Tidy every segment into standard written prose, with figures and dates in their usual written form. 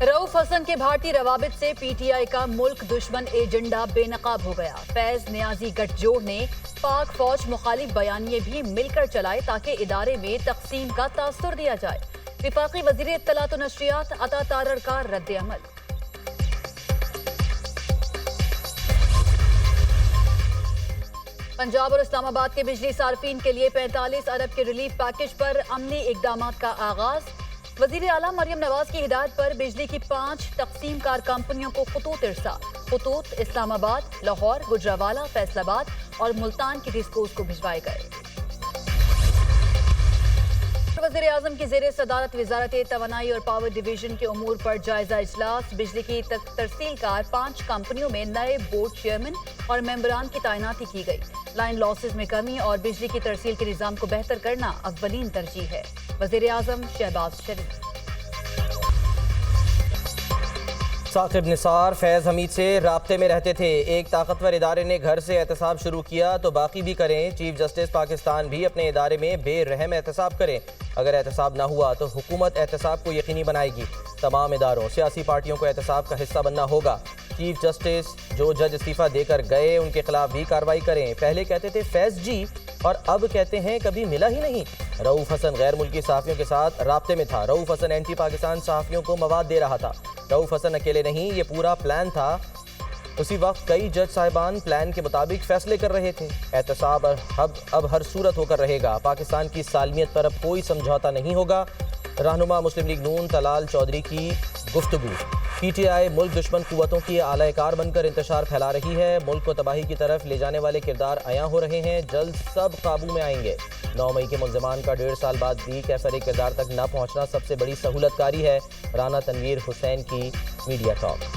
रऊफ हसन के भारतीय रवाबित से पीटीआई का मुल्क दुश्मन एजेंडा बेनकाब हो गया। फैज नियाजी गठजोड़ ने पाक फौज मुखालिफ बयानिए भी मिलकर चलाए ताकि इदारे में तकसीम का तासुर दिया जाए। विफाकी वजीर इत्तलात व नशरियात अता तारड़ का रद्द अमल। पंजाब और इस्लामाबाद के बिजली सार्फिन के लिए 45 अरब के रिलीफ पैकेज पर अमली इकदामात का आगाज। वजीर आला मरियम नवाज की हिदायत पर बिजली की 5 तकसीम कार कंपनियों को खतूत इरसाल। खतूत इस्लामाबाद, लाहौर, गुजरावाला, फैसलाबाद और मुल्तान की डिस्कोस को भिजवाए गए। वज़ीर आज़म की ज़ेरे सदारत वज़ारत तवानाई और पावर डिवीजन के उमूर पर जायजा इजलास। बिजली की तरसीलकार 5 कंपनियों में नए बोर्ड चेयरमैन और मेंबरान की तैनाती की गई। लाइन लॉसेस में कमी और बिजली की तरसील के निज़ाम को बेहतर करना अव्वलीन तरजीह है। वज़ीर आज़म शहबाज शरीफ। साकिब निसार फैज़ हमीद से राब्ते में रहते थे। एक ताकतवर इदारे ने घर से एहतसाब शुरू किया तो बाकी भी करें। चीफ जस्टिस पाकिस्तान भी अपने इदारे में बेरहम एहतसाब करें। अगर एहतसाब ना हुआ तो हुकूमत एहतसाब को यकीनी बनाएगी। तमाम इदारों सियासी पार्टियों को एहतसाब का हिस्सा बनना होगा। चीफ जस्टिस जो जज इस्तीफ़ा देकर गए उनके खिलाफ भी कार्रवाई करें। पहले कहते थे फैज़ जी और अब कहते हैं कभी मिला ही नहीं। रऊफ हसन गैर मुल्की सहाफ़ियों के साथ राब्ते में था। रऊफ हसन एंटी पाकिस्तान सहाफ़ियों को मवाद दे रहा था। रऊफ हसन अकेले नहीं, ये पूरा प्लान था। उसी वक्त कई जज साहिबान प्लान के मुताबिक फैसले कर रहे थे। एहतसाब अब हर सूरत होकर रहेगा। पाकिस्तान की सालमियत पर अब कोई समझौता नहीं होगा। रहनुमा मुस्लिम लीग नून तलाल चौधरी की गुफ्तगू। पीटीआई मुल्क दुश्मन कुव्वतों की आला-ए-कार बनकर इंतशार फैला रही है। मुल्क को तबाही की तरफ ले जाने वाले किरदार अयां हो रहे हैं। जल्द सब काबू में आएंगे। 9 मई के मुल्ज़िमान का 1.5 साल बाद भी कैफर किरदार तक न पहुंचना सबसे बड़ी सहूलतकारी है। राना तनवीर हुसैन की मीडिया टॉक।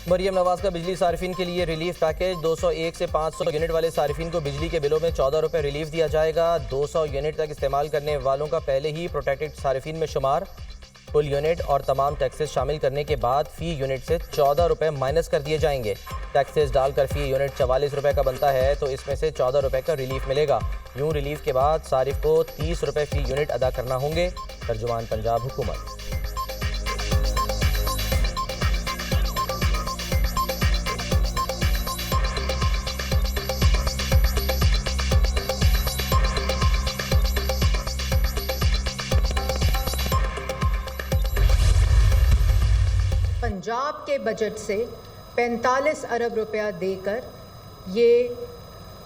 मरियम नवाज का बिजली सार्फिन के लिए रिलीफ पैकेज। 201 से 500 यूनिट वाले सार्फिन को बिजली के बिलों में 14 रुपये रिलीफ दिया जाएगा। 200 यूनिट तक इस्तेमाल करने वालों का पहले ही प्रोटेक्टेड सार्फिन में शुमार। कुल यूनिट और तमाम टैक्सेस शामिल करने के बाद फ़ी यूनिट से 14 रुपये माइनस कर दिए जाएंगे। टैक्सेस डालकर फ़ी यूनिट 44 रुपये का बनता है तो इसमें से 14 रुपये का रिलीफ मिलेगा। यूँ रिलीफ के बाद सारिफ को 30 रुपये फ़ी यूनिट अदा करना होंगे। तर्जुमान पंजाब हुकूमत। पंजाब के बजट से 45 अरब रुपया देकर ये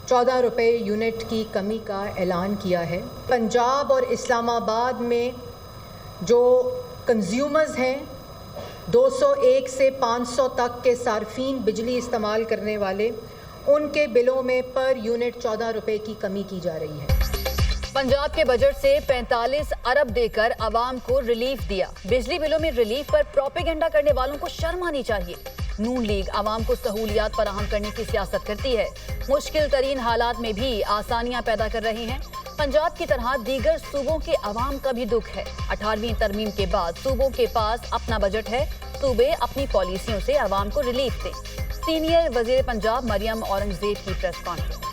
14 रुपये यूनिट की कमी का ऐलान किया है। पंजाब और इस्लामाबाद में जो कंज्यूमर्स हैं 201 से 500 तक के सार्फिन बिजली इस्तेमाल करने वाले, उनके बिलों में पर यूनिट 14 रुपये की कमी की जा रही है। पंजाब के बजट से 45 अरब देकर आवाम को रिलीफ दिया। बिजली बिलों में रिलीफ पर प्रोपेगेंडा करने वालों को शर्म आनी चाहिए। नून लीग आवाम को सहूलियात फराहम करने की सियासत करती है। मुश्किल तरीन हालात में भी आसानियां पैदा कर रही हैं। पंजाब की तरह दीगर सूबों के आवाम का भी दुख है। 18वीं तरमीम के बाद सूबों के पास अपना बजट है। सूबे अपनी पॉलिसियों से आवाम को रिलीफ दें। सीनियर वजीर पंजाब मरियम औरंगजेब की प्रेस कॉन्फ्रेंस।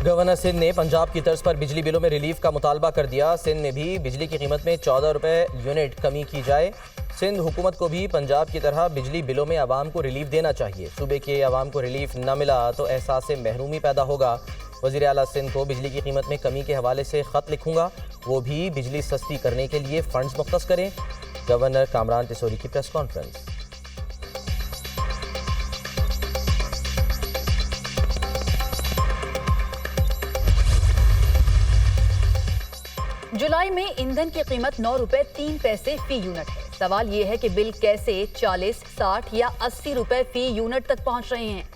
गवर्नर सिंध ने पंजाब की तर्ज पर बिजली बिलों में रिलीफ का मुतालबा कर दिया। सिंध में भी बिजली की कीमत में 14 रुपये यूनिट कमी की जाए। सिंध हुकूमत को भी पंजाब की तरह बिजली बिलों में आवाम को रिलीफ देना चाहिए। सूबे के आवाम को रिलीफ न मिला तो एहसास महरूमी पैदा होगा। वज़ीर आला सिंध को बिजली की कीमत में कमी के हवाले से ख़त लिखूंगा, वो भी बिजली सस्ती करने के लिए फ़ंड्स मुख्तस करें। गवर्नर कामरान तिसोरी की प्रेस कॉन्फ्रेंस। जुलाई में ईंधन की कीमत 9 रुपये 3 पैसे फी यूनिट है। सवाल ये है कि बिल कैसे 40, 60 या 80 रुपए फी यूनिट तक पहुंच रहे हैं।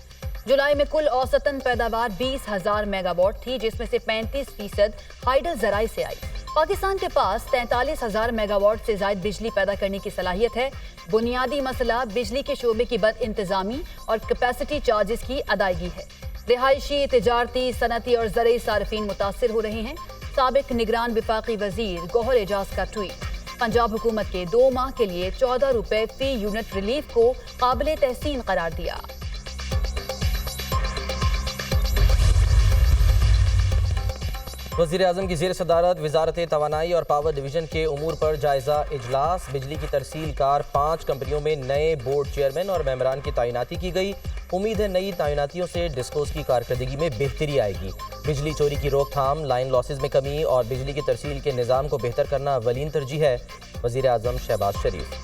जुलाई में कुल औसतन पैदावार 20,000 मेगावाट थी, जिसमें से 35% हाइडल जराई से आई। पाकिस्तान के पास 43,000 मेगावाट से ज्यादा बिजली पैदा करने की सलाहियत है। बुनियादी मसला बिजली के शोबे की बद इंतजामी और कैपेसिटी चार्जेस की अदायगी है। रिहायशी, तिजारती, सनती और ज़रूरी सार्फिन मुतासिर हो रहे हैं। साबिक निगरान विफाकी वजीर गौहर एजाज का ट्वीट। पंजाब हुकूमत के 2 माह के लिए 14 रुपए फी यूनिट रिलीफ को काबिल तहसीन करार दिया। वज़ीर-ए-आज़म की ज़ेर सदारत वज़ारत तवानाई और पावर डिवीज़न के उमूर पर जायज़ा इजलास। बिजली की तरसील कार 5 कंपनियों में नए बोर्ड चेयरमैन और मेंबरान की तैनाती की गई। उम्मीद है नई तैनातियों से डिस्कोस की कारकर्दगी में बेहतरी आएगी। बिजली चोरी की रोकथाम, लाइन लॉसेज में कमी और बिजली की तरसील के निज़ाम को बेहतर करना अवलीन तरजीह है। वज़ीर-ए-आज़म शहबाज शरीफ।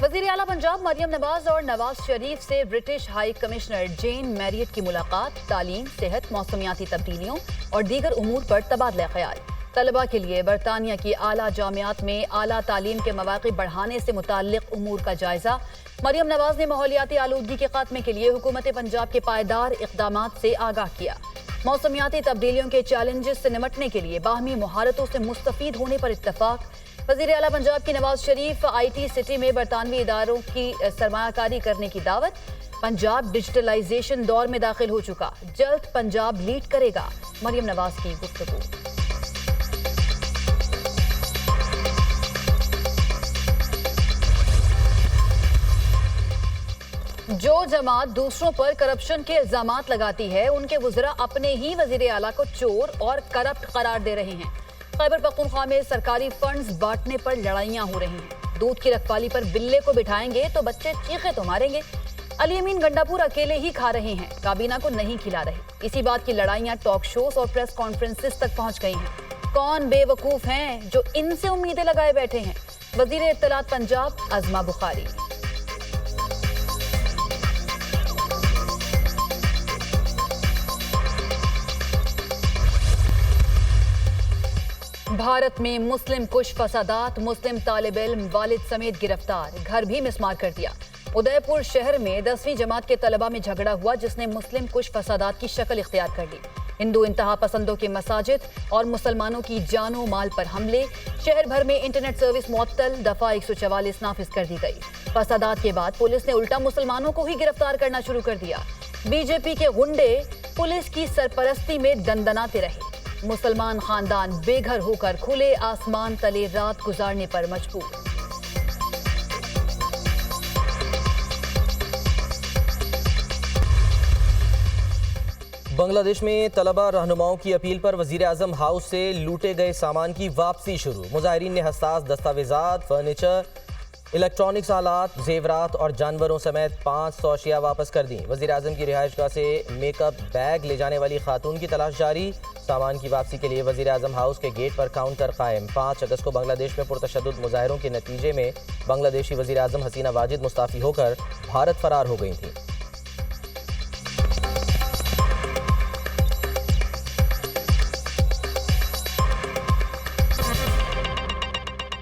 वज़ीर आला पंजाब मरियम नवाज और नवाज शरीफ से ब्रिटिश हाई कमिश्नर जेन मैरियट की मुलाकात। तालीम, सेहत, मौसमियाती तब्दीलियों और दीगर उमूर पर तबादला ख्याल। तलबा के लिए बरतानिया की आला जामियात में आला तालीम के मौक़े बढ़ाने से मुताल्लिक़ उमूर का जायजा। मरियम नवाज ने माहौलियाती आलूदगी के खात्मे के लिए हुकूमत पंजाब के पायदार इक़दामात से आगाह किया। मौसमियाती तब्दीलियों के चैलेंजेस से निमटने के लिए बाहमी मुहारतों से मुस्तफ़ीद होने पर इत्तफाक। वज़ीर आला पंजाब की नवाज शरीफ IT सिटी में बरतानवी इदारों की सरमायाकारी करने की दावत। पंजाब डिजिटलाइजेशन दौर में दाखिल हो चुका, जल्द पंजाब लीड करेगा, मरियम नवाज की गुफ्तगू। जो जमात दूसरों पर करप्शन के इल्जामात लगाती है, उनके वज़रा अपने ही वज़ीर आला को चोर और करप्ट करार दे रहे हैं। खैबर पख्तूनख्वा में सरकारी फंड्स बांटने पर लड़ाइयां हो रही हैं। दूध की रखवाली पर बिल्ले को बिठाएंगे तो बच्चे चीखे तो मारेंगे। अली अमीन गंडापुर अकेले ही खा रहे हैं, काबीना को नहीं खिला रहे। इसी बात की लड़ाइयां टॉक शोज और प्रेस कॉन्फ्रेंसेस तक पहुंच गई हैं। कौन बेवकूफ हैं जो इनसे उम्मीदें लगाए बैठे हैं? वज़ीर इत्तलात पंजाब अज़मा बुखारी। भारत में मुस्लिम कुश फसादात, मुस्लिम तालिब इल्म वालिद समेत गिरफ्तार, घर भी मिसमार कर दिया। उदयपुर शहर में 10वीं जमात के तलबा में झगड़ा हुआ जिसने मुस्लिम कुश फसादात की शक्ल इख्तियार कर ली। हिंदू इंतहा पसंदों के मसाजिद और मुसलमानों की जानो माल पर हमले। शहर भर में इंटरनेट सर्विस मुअत्तल, दफा 144 नाफिज कर दी गई। फसादात के बाद पुलिस ने उल्टा मुसलमानों को ही गिरफ्तार करना शुरू कर दिया। बीजेपी के गुंडे पुलिस की सरपरस्ती में दंदनाते रहे। मुसलमान खानदान बेघर होकर खुले आसमान तले रात गुजारने पर मजबूर। बांग्लादेश में तलबा रहनुमाओं की अपील पर वज़ीर-ए-आज़म हाउस से लूटे गए सामान की वापसी शुरू। मुजाहिरीन ने हसास दस्तावेजात, फर्नीचर, इलेक्ट्रॉनिक्स आलात, जेवरात और जानवरों समेत 500 अशिया वापस कर दी। वज़ीर-ए-आज़म की रिहाइशगाह से मेकअप बैग ले जाने वाली खातून की तलाश जारी। सामान की वापसी के लिए वज़ीर-ए-आज़म हाउस के गेट पर काउंटर कायम। 5 अगस्त को बांग्लादेश में पुरतशद्दुद मुजाहिरों के नतीजे में बांग्लादेशी वज़ीर-ए-आज़म हसीना वाजिद मुस्ताफ़ी होकर भारत फरार हो गई थी।